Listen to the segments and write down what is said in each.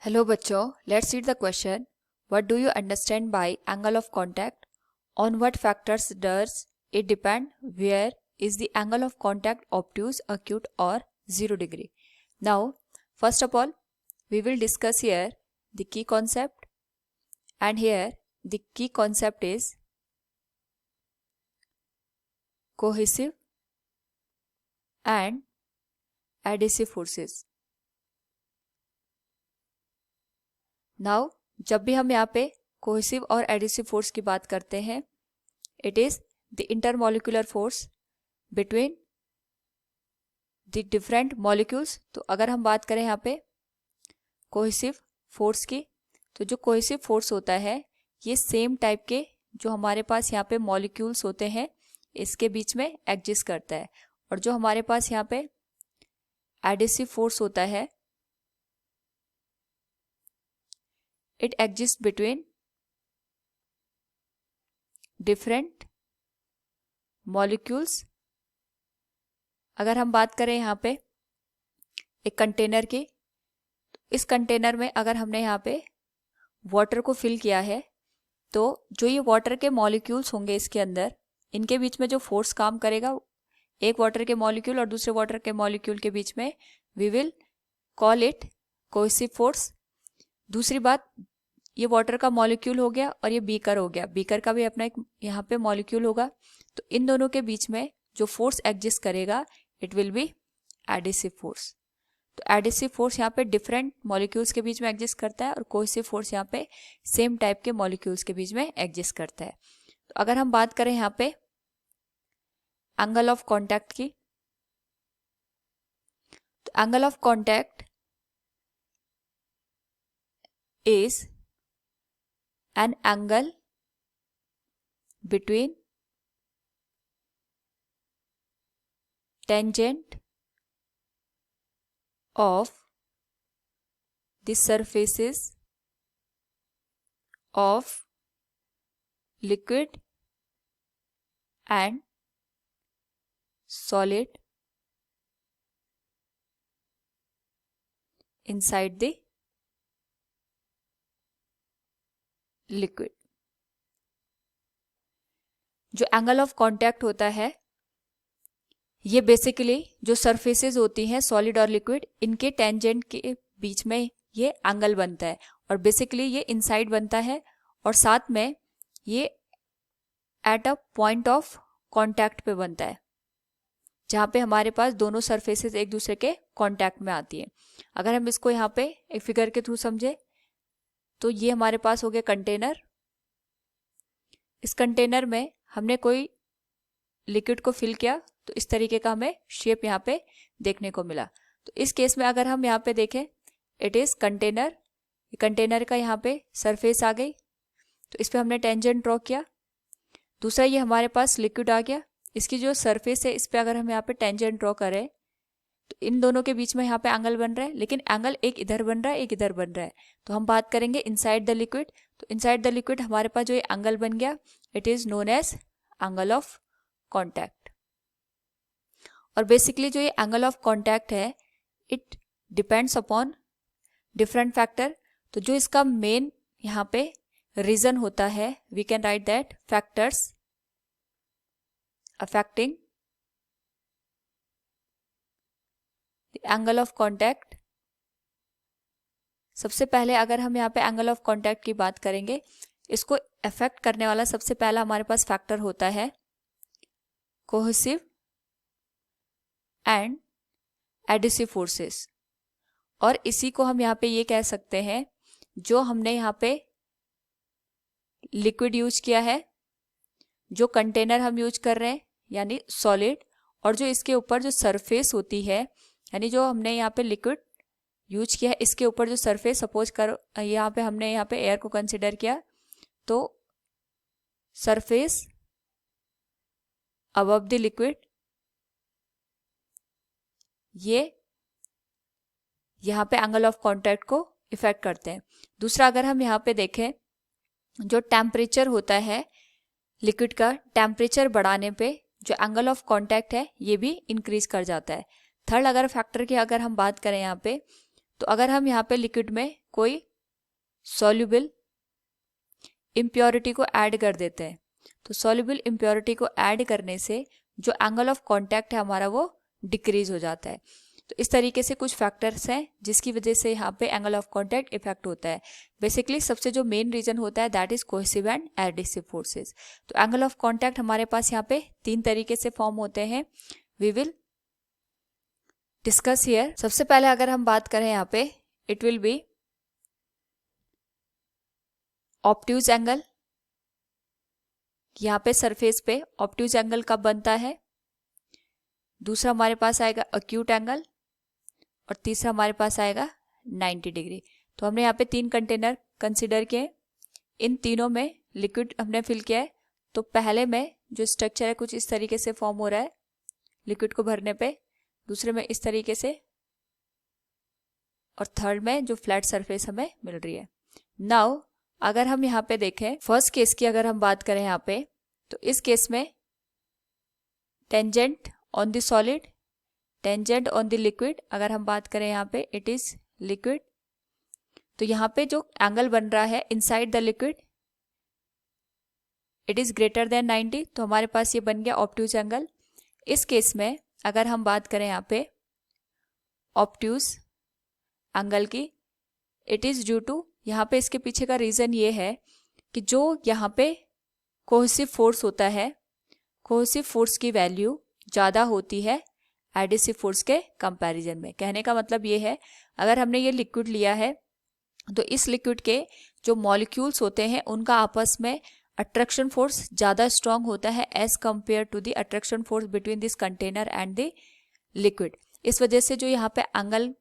Hello बच्चों, let's read the question. What do you understand by angle of contact? On what factors does it depend? Where is the angle of contact obtuse, acute or 0 degree? Now, first of all, we will discuss here the key concept, and here the key concept is cohesive and adhesive forces. Now जब भी हम यहाँ पे cohesive और adhesive force की बात करते हैं, it is the intermolecular force between the different molecules. तो अगर हम बात करें यहाँ पे कोहेसिव फोर्स की, तो जो कोहेसिव फोर्स होता है ये सेम टाइप के जो हमारे पास यहाँ पे मॉलिक्यूल्स होते हैं इसके बीच में एग्जिस्ट करता है. और जो हमारे पास यहाँ पे एडिसिव फोर्स होता है it exists between different molecules. अगर हम बात करें यहाँ पे एक कंटेनर की, तो इस कंटेनर में अगर हमने यहाँ पे वाटर को फिल किया है, तो जो ये वाटर के मॉलिक्यूल्स होंगे इसके अंदर, इनके बीच में जो फोर्स काम करेगा, एक वाटर के मॉलिक्यूल और दूसरे वाटर के मॉलिक्यूल के बीच में, we will call it cohesive force. दूसरी बात, ये वाटर का मॉलिक्यूल हो गया और ये बीकर हो गया, बीकर का भी अपना एक यहाँ पे मॉलिक्यूल होगा. तो इन दोनों के बीच में जो फोर्स एग्जिस्ट करेगा it will be adhesive force. तो एडिसिव फोर्स यहाँ पे डिफरेंट मॉलिक्यूल्स के बीच में एग्जिस्ट करता है और कोहेसिव फोर्स यहाँ पे सेम टाइप के मॉलिक्यूल्स के बीच में एग्जिस्ट करता है. तो अगर हम बात करें यहाँ पे एंगल ऑफ कॉन्टैक्ट की, तो angle of contact is an angle between tangent of the surfaces of liquid and solid inside the liquid. जो एंगल ऑफ कांटेक्ट होता है ये बेसिकली जो सरफेसेस होती हैं सॉलिड और लिक्विड, इनके टेंजेंट के बीच में ये एंगल बनता है. और बेसिकली ये इनसाइड बनता है और साथ में ये at a point of contact पे बनता है, जहाँ पे हमारे पास दोनों सरफेसेस एक दूसरे के कांटेक्ट में आती हैं. अगर हम इसको यहाँ पे एक फिगर के थ्रू समझे, तो ये हमारे पास हो गया कंटेनर. इस कंटेनर में हमने कोई लिक्विड को फिल किया, तो इस तरीके का हमें शेप यहाँ पे देखने को मिला. तो इस केस में अगर हम यहाँ पे देखें, इट इज कंटेनर. कंटेनर का यहाँ पे सरफेस आ गई, तो इस पे हमने टेंजेंट ड्रॉ किया. दूसरा, ये हमारे पास लिक्विड आ गया, इसकी जो सरफेस है इस पे अगर हम यहाँ पे टेंजेंट ड्रॉ करें, तो इन दोनों के बीच में यहाँ पे एंगल बन रहा है, लेकिन एंगल एक इधर बन रहा है एक इधर बन रहा है. तो हम बात करेंगे इनसाइड द लिक्विड. तो इनसाइड द लिक्विड हमारे पास जो ये एंगल बन गया, it is known as angle of contact. और बेसिकली जो ये एंगल ऑफ कांटेक्ट है it depends upon different factor. तो जो इसका मेन यहाँ पे रीजन होता है, we can write that factors affecting angle of contact. सबसे पहले अगर हम यहाँ पे एंगल ऑफ कांटेक्ट की बात करेंगे, इसको अफेक्ट करने वाला सबसे पहला हमारे पास फैक्टर होता है कोहेसिव एंड एडिसिव फोर्सेस. और इसी को हम यहाँ पे ये कह सकते हैं, जो हमने यहाँ पे लिक्विड यूज किया है, जो कंटेनर हम यूज कर रहे हैं यानी सॉलिड, और जो इसके ऊपर जो सरफेस होती है, यानी जो हमने यहाँ पे लिक्विड यूज किया है इसके ऊपर जो सरफेस, सपोज करो यहाँ पे हमने यहाँ पे एयर को कंसिडर किया, तो सरफेस अबव द लिक्विड, ये यहाँ पे एंगल ऑफ कांटेक्ट को इफेक्ट करते हैं. दूसरा, अगर हम यहाँ पे देखें, जो टेम्परेचर होता है लिक्विड का, टेम्परेचर बढ़ाने पे जो एंगल ऑफ कांटेक्ट है ये भी इंक्रीज कर जाता है. थर्ड, अगर फैक्टर की अगर हम बात करें यहाँ पे, तो अगर हम यहाँ पे लिक्विड में कोई सॉल्युबल इम्प्योरिटी को ऐड कर देते हैं, तो सॉल्युबल इम्प्योरिटी को ऐड करने से जो एंगल ऑफ कांटेक्ट है हमारा वो डिक्रीज हो जाता है। तो इस तरीके से कुछ फैक्टर्स हैं जिसकी वजह से यहाँ पे एंगल ऑफ कांटेक्ट इफेक्ट होता है। बेसिकली सबसे जो मेन रीजन होता है that is cohesive and adhesive forces. तो एंगल ऑफ कांटेक्ट हमारे पास यहाँ पे 3 तरीके से फॉर्म होते हैं, वी विल डिस्कस हियर। सबसे पहले अगर हम बात करें यहाँ पे, it will be obtuse angle. यहाँ पे सरफेस पे ऑब्ट्यूज एंगल कब बनता है। दूसरा हमारे पास आएगा अक्यूट एंगल और तीसरा हमारे पास आएगा 90 डिग्री। तो हमने यहाँ पे 3 कंटेनर कंसिडर किए, इन तीनों में लिक्विड हमने फिल किया है। तो पहले में जो स्ट्रक्चर है कुछ इस तरीके से फॉर्म हो रहा है लिक्विड को भरने पे, दूसरे में इस तरीके से, और थर्ड में जो फ्लैट सरफेस हमें मिल रही है। नाउ अगर हम यहाँ पे देखें फर्स्ट केस की अगर हम बात करें यहाँ पे, तो इस केस में tangent on the solid, tangent on the liquid, अगर हम बात करें यहाँ पे इट इज लिक्विड, तो यहाँ पे जो एंगल बन रहा है inside the liquid it is greater then 90, तो हमारे पास ये बन गया ऑब्ट्यूज एंगल। इस केस में अगर हम बात करें यहाँ पे ऑब्ट्यूज एंगल की, इट इज ड्यू टू, यहाँ पे इसके पीछे का रीजन ये है कि जो यहाँ पे कोहेसिव फोर्स होता है, कोहेसिव फोर्स की वैल्यू ज़्यादा होती है एडिसिव फोर्स के कंपैरिजन में। कहने का मतलब ये है अगर हमने ये लिक्विड लिया है तो इस लिक्विड के जो मॉलिक्यूल्स होते हैं उनका आपस में अट्रैक्शन फोर्स ज़्यादा स्ट्रांग होता है as compare to the attraction force between this container and the liquid. इस वजह से जो यहाँ पे एंगल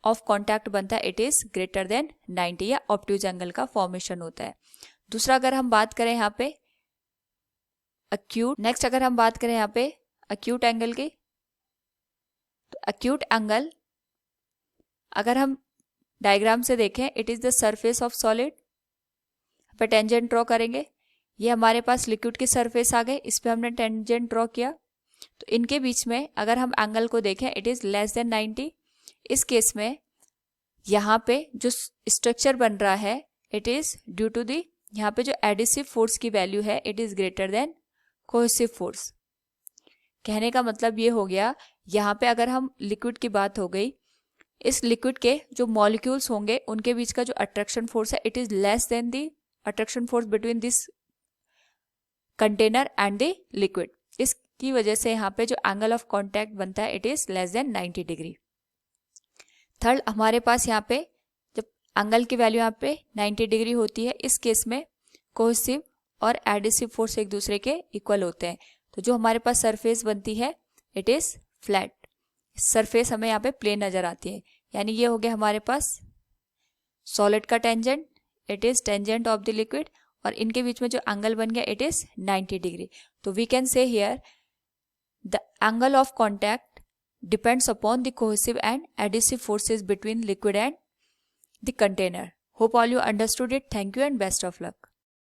ऑफ कॉन्टैक्ट बनता है इट इज ग्रेटर देन 90 या ऑब्ट्यूज एंगल का फॉर्मेशन होता है। दूसरा अगर हम बात करें यहाँ पे अक्यूट, नेक्स्ट अगर हम बात करें यहाँ पे अक्यूट एंगल की, तो अक्यूट एंगल अगर हम डायग्राम से देखें it is the surface of solid, पे टेंजेंट ड्रॉ करेंगे, ये हमारे पास लिक्विड की सरफेस आ गई, इस पे हमने टेंजेंट ड्रॉ किया, तो इनके बीच में अगर हम एंगल को देखें इट इज लेस देन 90। इस केस में यहाँ पे जो स्ट्रक्चर बन रहा है it is due to the, यहाँ पे जो एडिसिव फोर्स की वैल्यू है it is greater than cohesive force. कहने का मतलब ये हो गया यहाँ पे अगर हम लिक्विड की बात हो गई, इस लिक्विड के जो मॉलिक्यूल्स होंगे उनके बीच का जो अट्रैक्शन फोर्स है it is less than the attraction force between this container and the liquid. इसकी वजह से यहाँ पे जो एंगल ऑफ कॉन्टैक्ट बनता है it is less than 90 degree. Third हमारे पास यहाँ पे जब एंगल की वैल्यू यहाँ पे 90 डिग्री होती है, इस केस में कोहेसिव और एडिसिव फोर्स एक दूसरे के इक्वल होते हैं, तो जो हमारे पास सरफेस बनती है इट इज फ्लैट, सरफेस हमें यहाँ पे प्लेन नजर आती है। यानी ये हो गया हमारे पास सॉलिड का tangent, it is tangent of the liquid, और इनके बीच में जो एंगल बन गया इट इज 90 डिग्री। तो we can say here the angle of contact depends upon the cohesive and adhesive forces between liquid and the container. Hope all you understood it. Thank you and best of luck.